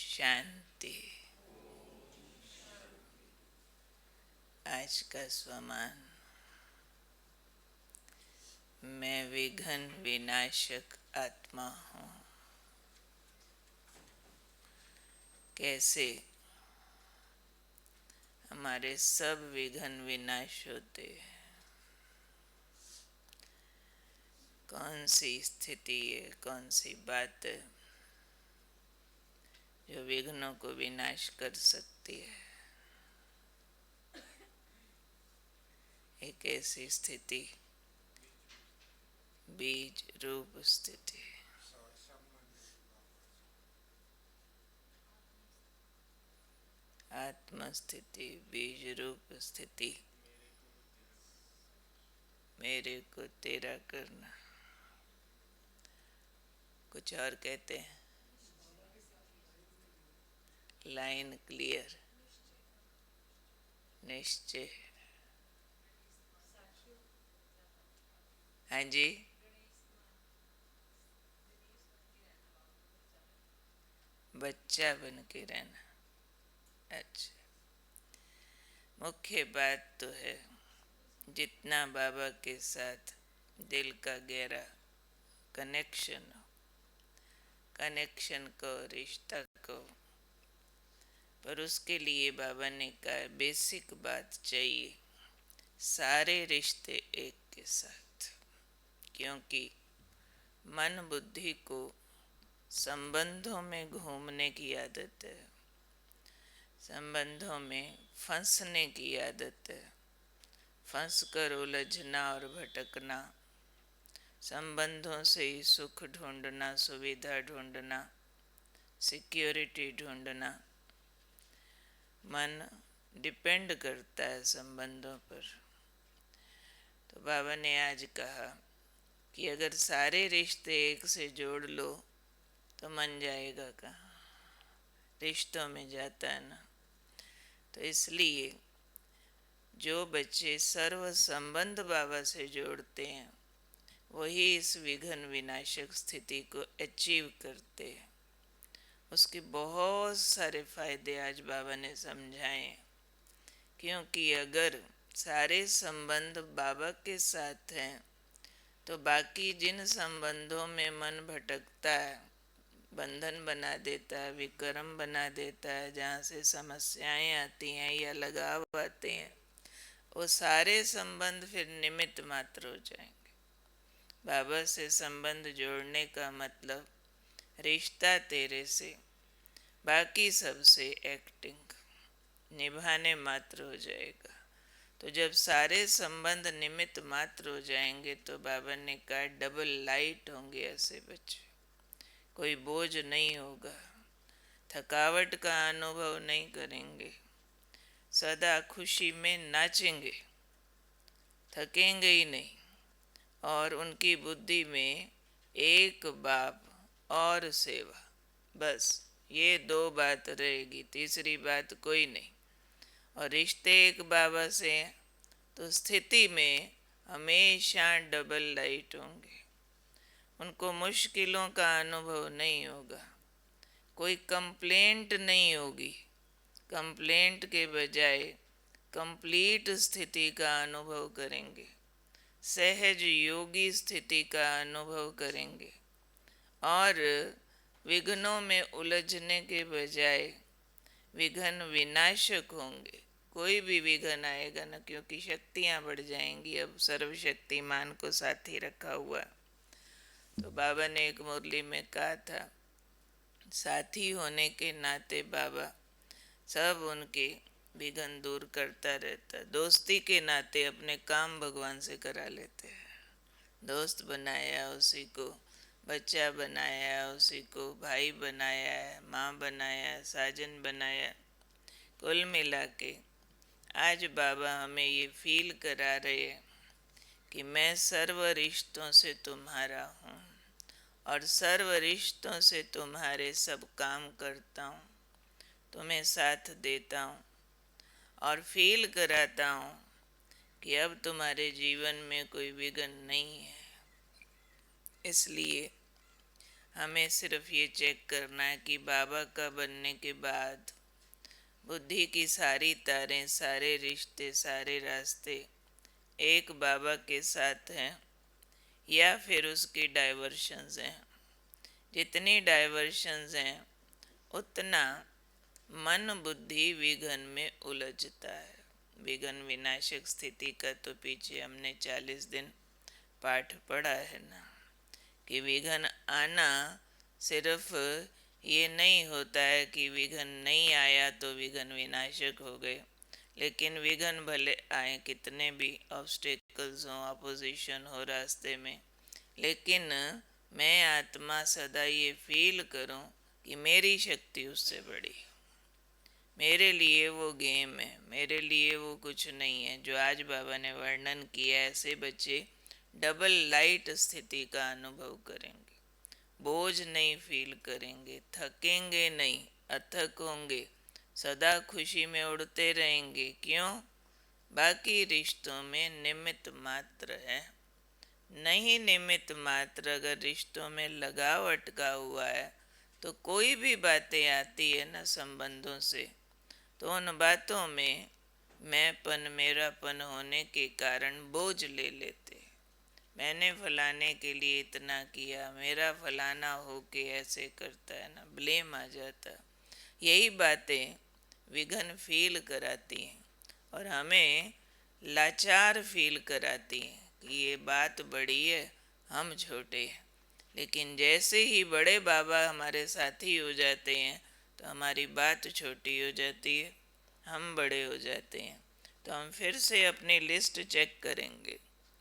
शांति। आज का स्वमान। मैं विघ्न विनाशक आत्मा हूँ। कैसे हमारे सब विघ्न विनाश होते हैं। कौन सी स्थिति है, कौन सी बात है जो विघ्नों को विनाश कर सकती है। एक ऐसी स्थिति बीज रूप स्थिति। आत्म स्थिति, बीज रूप स्थिति। मेरे को तेरा करना। कुछ और कहते हैं, लाइन क्लियर, निश्चय। हाँ जी, बच्चा बन के रहना। अच्छा, मुख्य बात तो है जितना बाबा के साथ दिल का गहरा कनेक्शन हो, कनेक्शन को, रिश्ता को। पर उसके लिए बाबा ने कहा बेसिक बात चाहिए, सारे रिश्ते एक के साथ। क्योंकि मन बुद्धि को संबंधों में घूमने की आदत है, संबंधों में फंसने की आदत है, फंस कर उलझना और भटकना, संबंधों से ही सुख ढूंढना, सुविधा ढूंढना, सिक्योरिटी ढूंढना। मन डिपेंड करता है संबंधों पर। तो बाबा ने आज कहा कि अगर सारे रिश्ते एक से जोड़ लो तो मन जाएगा कहाँ, रिश्तों में जाता है ना। तो इसलिए जो बच्चे सर्व संबंध बाबा से जोड़ते हैं वही इस विघ्न विनाशक स्थिति को अचीव करते हैं। उसके बहुत सारे फायदे आज बाबा ने समझाए। क्योंकि अगर सारे संबंध बाबा के साथ हैं तो बाकी जिन संबंधों में मन भटकता है, बंधन बना देता है, विक्रम बना देता है, जहाँ से समस्याएं आती हैं या लगाव आते हैं, वो सारे संबंध फिर निमित्त मात्र हो जाएंगे। बाबा से संबंध जोड़ने का मतलब रिश्ता तेरे से, बाकी सबसे एक्टिंग निभाने मात्र हो जाएगा। तो जब सारे संबंध निमित्त मात्र हो जाएंगे तो बाबा ने कहा डबल लाइट होंगे ऐसे बच्चे। कोई बोझ नहीं होगा, थकावट का अनुभव नहीं करेंगे, सदा खुशी में नाचेंगे, थकेंगे ही नहीं। और उनकी बुद्धि में एक बाप और सेवा, बस ये दो बात रहेगी, तीसरी बात कोई नहीं। और रिश्ते एक बाबा से हैं तो स्थिति में हमेशा डबल लाइट होंगे। उनको मुश्किलों का अनुभव नहीं होगा, कोई कंप्लेंट नहीं होगी। कंप्लेंट के बजाय कंप्लीट स्थिति का अनुभव करेंगे, सहज योगी स्थिति का अनुभव करेंगे। और विघ्नों में उलझने के बजाय विघ्न विनाशक होंगे। कोई भी विघ्न आएगा ना, क्योंकि शक्तियाँ बढ़ जाएंगी। अब सर्वशक्तिमान को साथी रखा हुआ। तो बाबा ने एक मुरली में कहा था, साथी होने के नाते बाबा सब उनके विघ्न दूर करता रहता। दोस्ती के नाते अपने काम भगवान से करा लेते हैं। दोस्त बनाया उसी को, बच्चा बनाया उसी को, भाई बनाया, माँ बनाया, साजन बनाया। कुल मिला के आज बाबा हमें ये फील करा रहे हैं कि मैं सर्व रिश्तों से तुम्हारा हूँ और सर्व रिश्तों से तुम्हारे सब काम करता हूँ, तुम्हें साथ देता हूँ और फील कराता हूँ कि अब तुम्हारे जीवन में कोई विघ्न नहीं है। इसलिए हमें सिर्फ ये चेक करना है कि बाबा का बनने के बाद बुद्धि की सारी तारें, सारे रिश्ते, सारे रास्ते एक बाबा के साथ हैं या फिर उसकी डाइवर्शंस हैं। जितनी डाइवर्शंस हैं उतना मन बुद्धि विघन में उलझता है। विघन विनाशक स्थिति का तो पीछे हमने 40 दिन पाठ पढ़ा है ना, कि विघन आना सिर्फ ये नहीं होता है कि विघन नहीं आया तो विघन विनाशक हो गए, लेकिन विघन भले आए, कितने भी ऑब्स्टेकल्स हों, अपोजिशन हो रास्ते में, लेकिन मैं आत्मा सदा ये फील करूं कि मेरी शक्ति उससे बड़ी। मेरे लिए वो गेम है, मेरे लिए वो कुछ नहीं है। जो आज बाबा ने वर्णन किया, ऐसे बच्चे डबल लाइट स्थिति का अनुभव करेंगे, बोझ नहीं फील करेंगे, थकेंगे नहीं, अथक होंगे, सदा खुशी में उड़ते रहेंगे। क्यों? बाकी रिश्तों में निमित्त मात्र है। नहीं निमित्त मात्र, अगर रिश्तों में लगाव अटका हुआ है तो कोई भी बातें आती है ना संबंधों से, तो उन बातों में मैंपन, मेरापन होने के कारण बोझ ले लेते। मैंने फलाने के लिए इतना किया, मेरा फलाना हो के ऐसे करता है ना, ब्लेम आ जाता। यही बातें विघन फील कराती हैं और हमें लाचार फील कराती हैं कि ये बात बड़ी है, हम छोटे हैं। लेकिन जैसे ही बड़े बाबा हमारे साथी हो जाते हैं तो हमारी बात छोटी हो जाती है, हम बड़े हो जाते हैं। तो हम फिर से अपनी लिस्ट चेक करेंगे।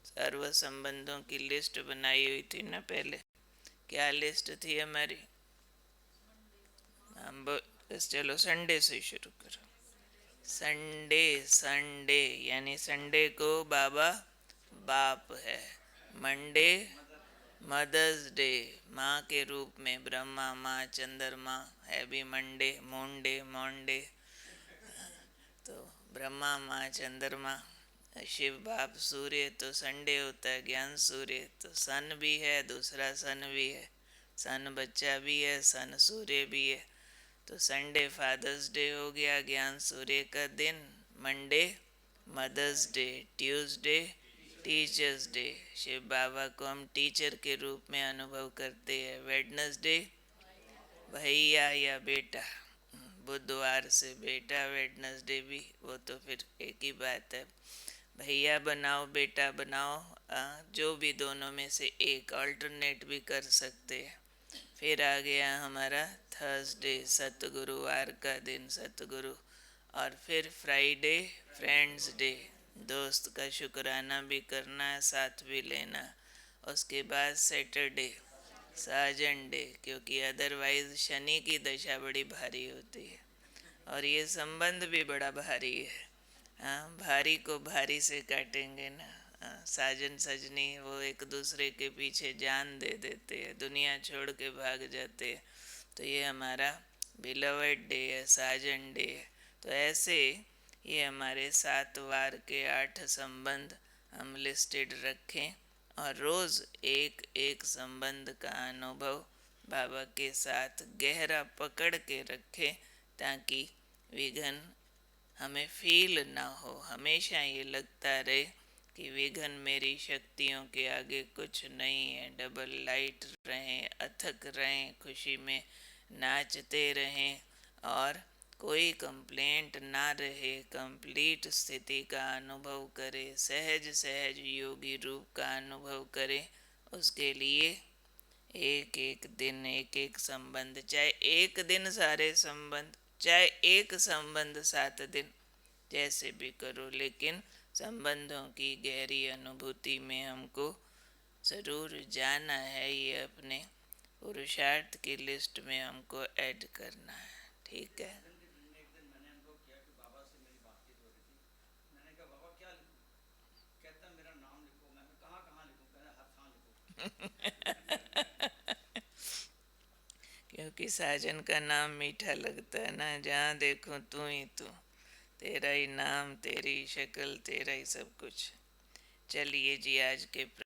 सर्व संबंधों की लिस्ट बनाई हुई थी ना पहले। क्या लिस्ट थी हमारी? हम बस चलो संडे से शुरू करो। संडे, संडे यानी संडे को बाबा बाप है। मंडे मदर्स डे, माँ के रूप में ब्रह्मा माँ, चंद्रमा है भी मंडे, मोंडे मोंडे, तो ब्रह्मा माँ चंद्रमा, शिव बाप सूर्य, तो संडे होता है ज्ञान सूर्य। तो सन भी है, दूसरा सन भी है, सन बच्चा भी है, सन सूर्य भी है। तो संडे फादर्स डे हो गया, ज्ञान सूर्य का दिन। Monday mothers day, Tuesday teachers day, Shiv Baba को हम टीचर के रूप में अनुभव करते हैं। वेडनेसडे भैया या बेटा, बुधवार से बेटा, वेडनेसडे भी, वो तो फिर एक ही बात है। भैया बनाओ बेटा बनाओ, जो भी दोनों में से एक अल्टरनेट भी कर सकते हैं। फिर आ गया हमारा थर्सडे, सतगुरुवार का दिन, सतगुरु। और फिर फ्राइडे फ्रेंड्स डे, दोस्त का शुक्राना भी करना है, साथ भी लेना। उसके बाद सैटरडे साजन डे, क्योंकि अदरवाइज शनि की दशा बड़ी भारी होती है और ये संबंध भी बड़ा भारी है। हाँ, भारी को भारी से काटेंगे ना। हाँ, साजन सजनी वो एक दूसरे के पीछे जान दे देते हैं, दुनिया छोड़ के भाग जाते हैं। तो ये हमारा बिलवर्ड डे है, साजन डे है। तो ऐसे ये हमारे 7 वार के 8 संबंध हम लिस्टेड रखें और रोज़ एक एक संबंध का अनुभव बाबा के साथ गहरा पकड़ के रखें, ताकि विघन हमें फील ना हो। हमेशा ये लगता रहे कि विघन मेरी शक्तियों के आगे कुछ नहीं है। डबल लाइट रहें, अथक रहें, खुशी में नाचते रहें और कोई कंप्लेंट ना रहे, कंप्लीट स्थिति का अनुभव करें, सहज सहज योगी रूप का अनुभव करें। उसके लिए एक एक दिन एक एक संबंध, चाहे एक दिन सारे संबंध, चाहे एक संबंध 7 दिन, जैसे भी करो, लेकिन संबंधों की गहरी अनुभूति में हमको ज़रूर जाना है। ये अपने पुरुषार्थ की लिस्ट में हमको ऐड करना है। ठीक है। क्योंकि साजन का नाम मीठा लगता है ना, जहाँ देखो तू ही तू, तेरा ही नाम, तेरी शक्ल, तेरा ही सब कुछ। चलिए जी, आज के